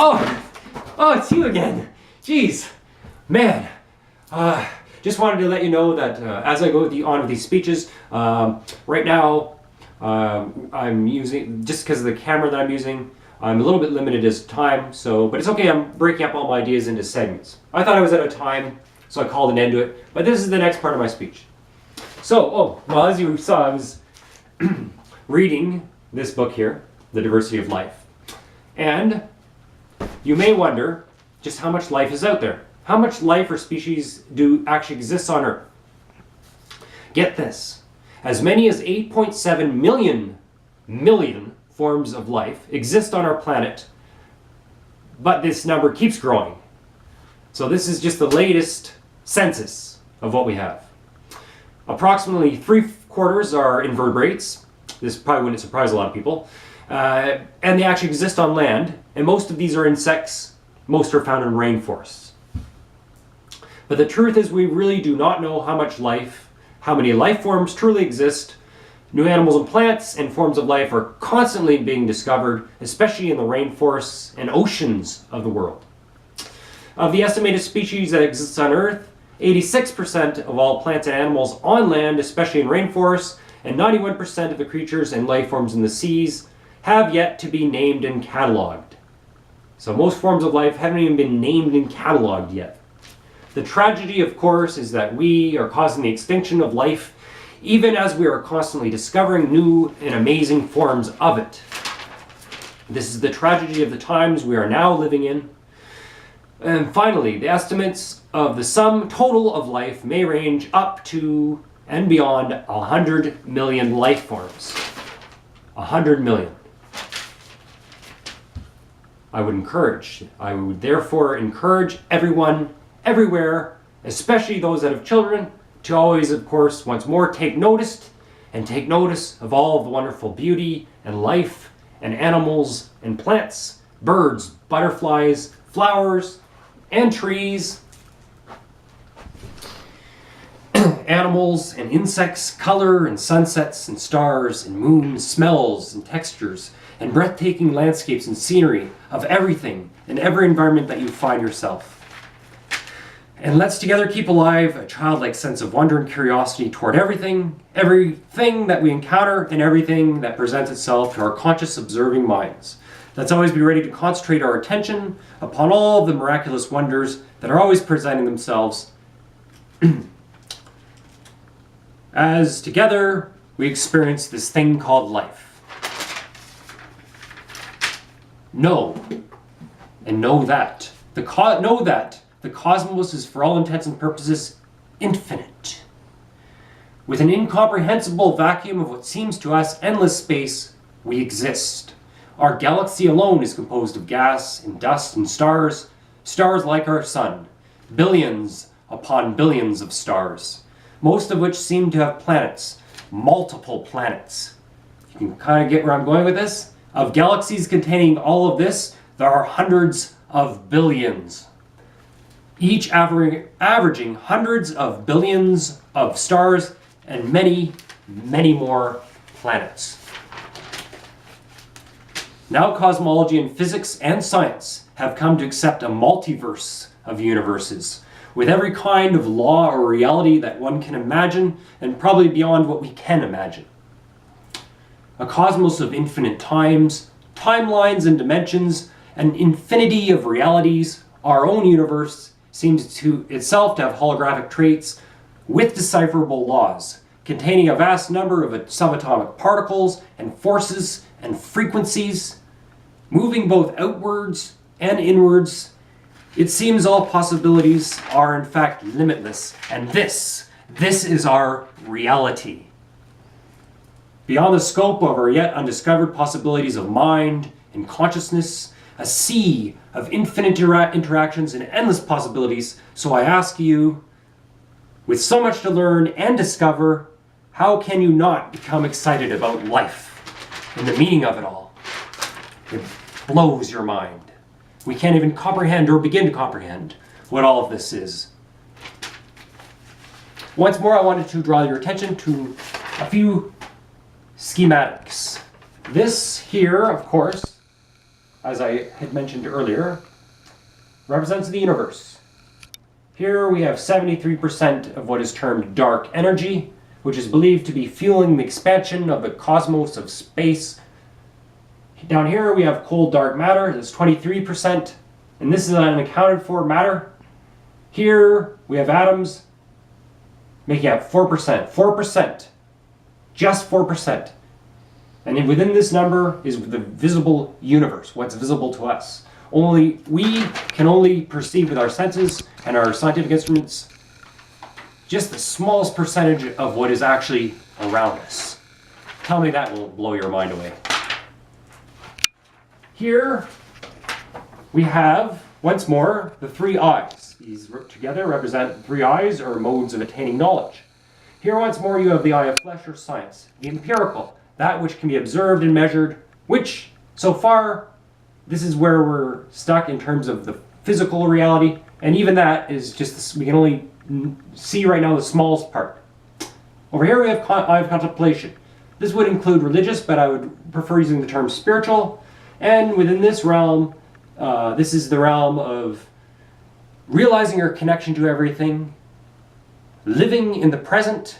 Oh, it's you again. Jeez, man. Just wanted to let you know that as I go on with these speeches, right now I'm using, just because of the camera that I'm using, I'm a little bit limited as time, but it's okay, I'm breaking up all my ideas into segments. I thought I was out of time, so I called an end to it, but this is the next part of my speech. So, well, as you saw, I was reading this book here, The Diversity of Life. And you may wonder just how much life is out there. How much life or species do actually exist on Earth? Get this. As many as 8.7 million forms of life exist on our planet, but this number keeps growing. So this is just the latest census of what we have. Approximately 3/4 are invertebrates. This probably wouldn't surprise a lot of people. And they actually exist on land, and most of these are insects. Most are found in rainforests. But the truth is we really do not know how many life forms truly exist. New animals and plants and forms of life are constantly being discovered, especially in the rainforests and oceans of the world. Of the estimated species that exist on Earth, 86% of all plants and animals on land, especially in rainforests, and 91% of the creatures and life forms in the seas have yet to be named and cataloged. So most forms of life haven't even been named and cataloged yet. The tragedy, of course, is that we are causing the extinction of life, even as we are constantly discovering new and amazing forms of it. This is the tragedy of the times we are now living in. And finally, the estimates of the sum total of life may range up to and beyond 100 million life forms. 100 million. I would therefore encourage everyone, everywhere, especially those that have children, to always, of course, once more take notice of all of the wonderful beauty and life and animals and plants, birds, butterflies, flowers, and trees, animals and insects, color and sunsets and stars and moons, smells and textures, and breathtaking landscapes and scenery of everything and every environment that you find yourself. And let's together keep alive a childlike sense of wonder and curiosity toward everything that we encounter and everything that presents itself to our conscious observing minds. Let's always be ready to concentrate our attention upon all of the miraculous wonders that are always presenting themselves as together we experience this thing called life. Know that the cosmos is, for all intents and purposes, infinite. With an incomprehensible vacuum of what seems to us endless space, we exist. Our galaxy alone is composed of gas and dust and stars like our sun, billions upon billions of stars, most of which seem to have planets, multiple planets. You can kind of get where I'm going with this? Of galaxies containing all of this, there are hundreds of billions, each averaging hundreds of billions of stars and many, many more planets. Now cosmology and physics and science have come to accept a multiverse of universes, with every kind of law or reality that one can imagine, and probably beyond what we can imagine. A cosmos of infinite times, timelines and dimensions, an infinity of realities. Our own universe seems to itself to have holographic traits with decipherable laws, containing a vast number of subatomic particles and forces and frequencies, moving both outwards and inwards. It seems all possibilities are in fact limitless, and this is our reality. Beyond the scope of our yet undiscovered possibilities of mind and consciousness, a sea of infinite interactions and endless possibilities. So I ask you, with so much to learn and discover, how can you not become excited about life and the meaning of it all? It blows your mind. We can't even comprehend or begin to comprehend what all of this is. Once more, I wanted to draw your attention to a few schematics. This here, of course, as I had mentioned earlier, represents the universe. Here we have 73% of what is termed dark energy, which is believed to be fueling the expansion of the cosmos of space. Down here we have cold dark matter, that's 23%, and this is unaccounted for matter. Here we have atoms making up 4%. 4%. Just 4%. And within this number is the visible universe, what's visible to us. We can only perceive with our senses and our scientific instruments just the smallest percentage of what is actually around us. Tell me that will blow your mind away. Here we have, once more, the three eyes. These together represent three eyes, or modes of attaining knowledge. Here once more you have the eye of flesh, or science, the empirical, that which can be observed and measured, which, so far, this is where we're stuck in terms of the physical reality, and even that is just, we can only see right now the smallest part. Over here we have eye of contemplation. This would include religious, but I would prefer using the term spiritual, and within this realm, this is the realm of realizing your connection to everything, living in the present,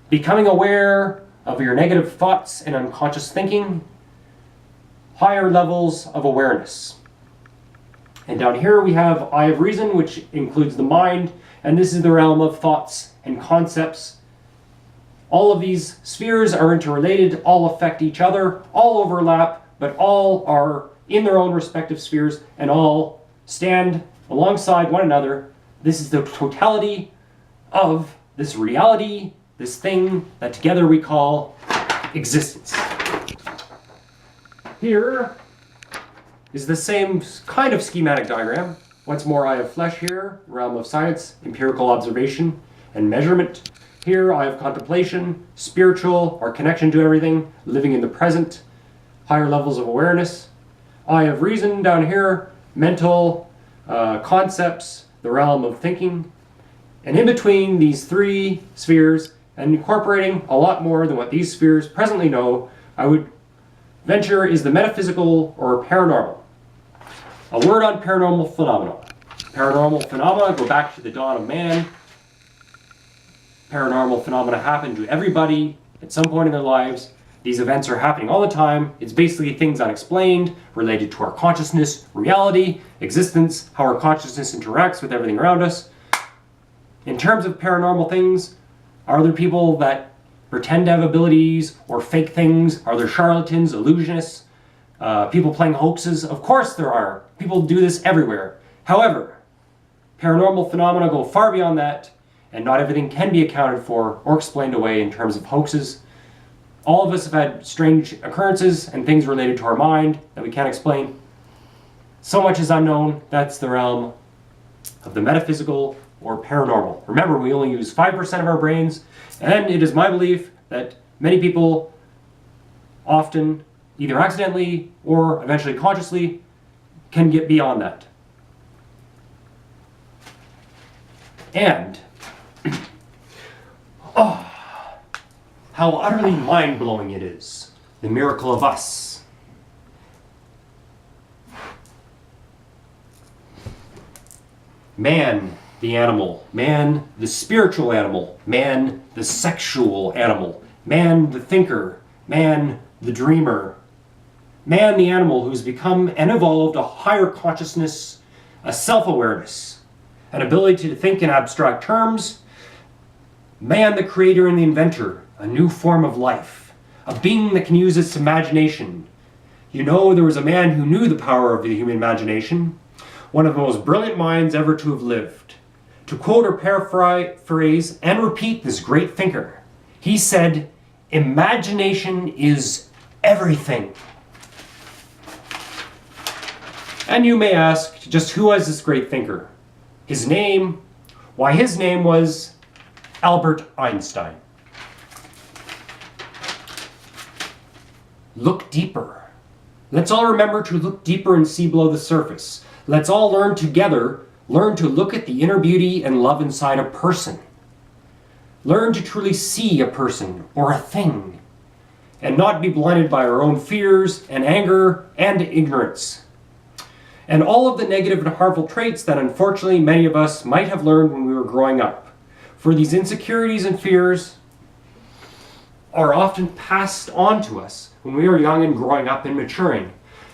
becoming aware of your negative thoughts and unconscious thinking, higher levels of awareness. And down here we have eye of reason, which includes the mind, and this is the realm of thoughts and concepts. All of these spheres are interrelated, all affect each other, all overlap, but all are in their own respective spheres and all stand alongside one another. This is the totality of this reality, this thing that together we call existence. Here is the same kind of schematic diagram. Once more, eye of flesh here, realm of science, empirical observation and measurement. Here, eye of contemplation, spiritual, our connection to everything, living in the present, higher levels of awareness. Eye of reason down here, mental concepts, the realm of thinking. And in between these three spheres, and incorporating a lot more than what these spheres presently know, I would venture is the metaphysical or paranormal. A word on paranormal phenomena. Paranormal phenomena go back to the dawn of man. Paranormal phenomena happen to everybody at some point in their lives. These events are happening all the time. It's basically things unexplained, related to our consciousness, reality, existence, how our consciousness interacts with everything around us. In terms of paranormal things, are there people that pretend to have abilities or fake things? Are there charlatans, illusionists, people playing hoaxes? Of course there are. People do this everywhere. However, paranormal phenomena go far beyond that, and not everything can be accounted for or explained away in terms of hoaxes. All of us have had strange occurrences and things related to our mind that we can't explain. So much is unknown. That's the realm of the metaphysical or paranormal. Remember, we only use 5% of our brains, and it is my belief that many people often, either accidentally or eventually consciously, can get beyond that. And, how utterly mind-blowing it is. The miracle of us. Man, the animal. Man, the spiritual animal. Man, the sexual animal. Man, the thinker. Man, the dreamer. Man, the animal who's become and evolved a higher consciousness, a self-awareness, an ability to think in abstract terms. Man, the creator and the inventor, a new form of life, a being that can use its imagination. You know, there was a man who knew the power of the human imagination, one of the most brilliant minds ever to have lived. To quote or paraphrase and repeat this great thinker, he said, "Imagination is everything." And you may ask, just who was this great thinker? His name? Why, his name was Albert Einstein. Look deeper. Let's all remember to look deeper and see below the surface. Let's all learn together, learn to look at the inner beauty and love inside a person. Learn to truly see a person or a thing. and not be blinded by our own fears and anger and ignorance. And all of the negative and harmful traits that unfortunately many of us might have learned when we were growing up. For these insecurities and fears are often passed on to us when we are young and growing up and maturing.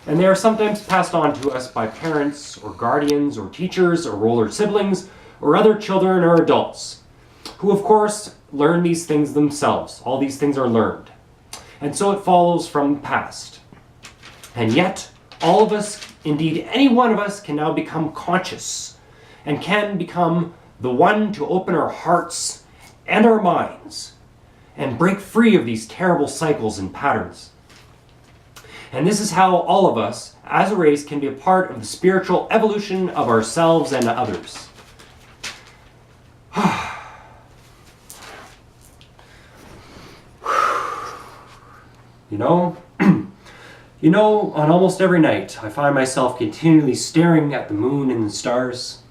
And they are sometimes passed on to us by parents or guardians or teachers or older siblings or other children or adults, who of course learn these things themselves. All these things are learned. And so it follows from the past. And yet, all of us, indeed any one of us, can now become conscious and can become the one to open our hearts and our minds and break free of these terrible cycles and patterns. And this is how all of us, as a race, can be a part of the spiritual evolution of ourselves and others. You know, on almost every night, I find myself continually staring at the moon and the stars.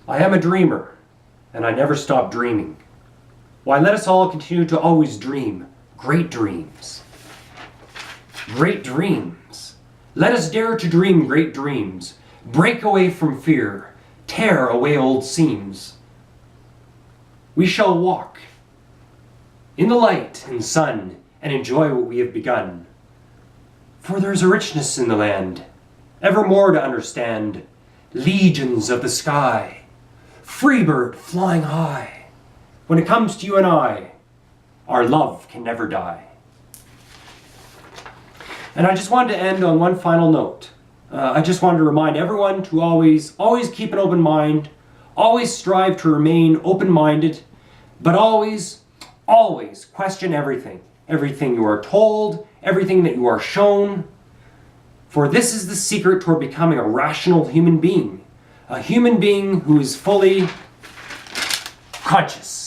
I am a dreamer, and I never stop dreaming. Why, let us all continue to always dream great dreams. Great dreams. Let us dare to dream great dreams. Break away from fear. Tear away old seams. We shall walk in the light and sun and enjoy what we have begun. For there is a richness in the land, evermore to understand. Legions of the sky, free bird flying high. When it comes to you and I, our love can never die. And I just wanted to end on one final note. I just wanted to remind everyone to always keep an open mind, always strive to remain open-minded, but always question everything. Everything you are told, everything that you are shown. For this is the secret toward becoming a rational human being. A human being who is fully conscious.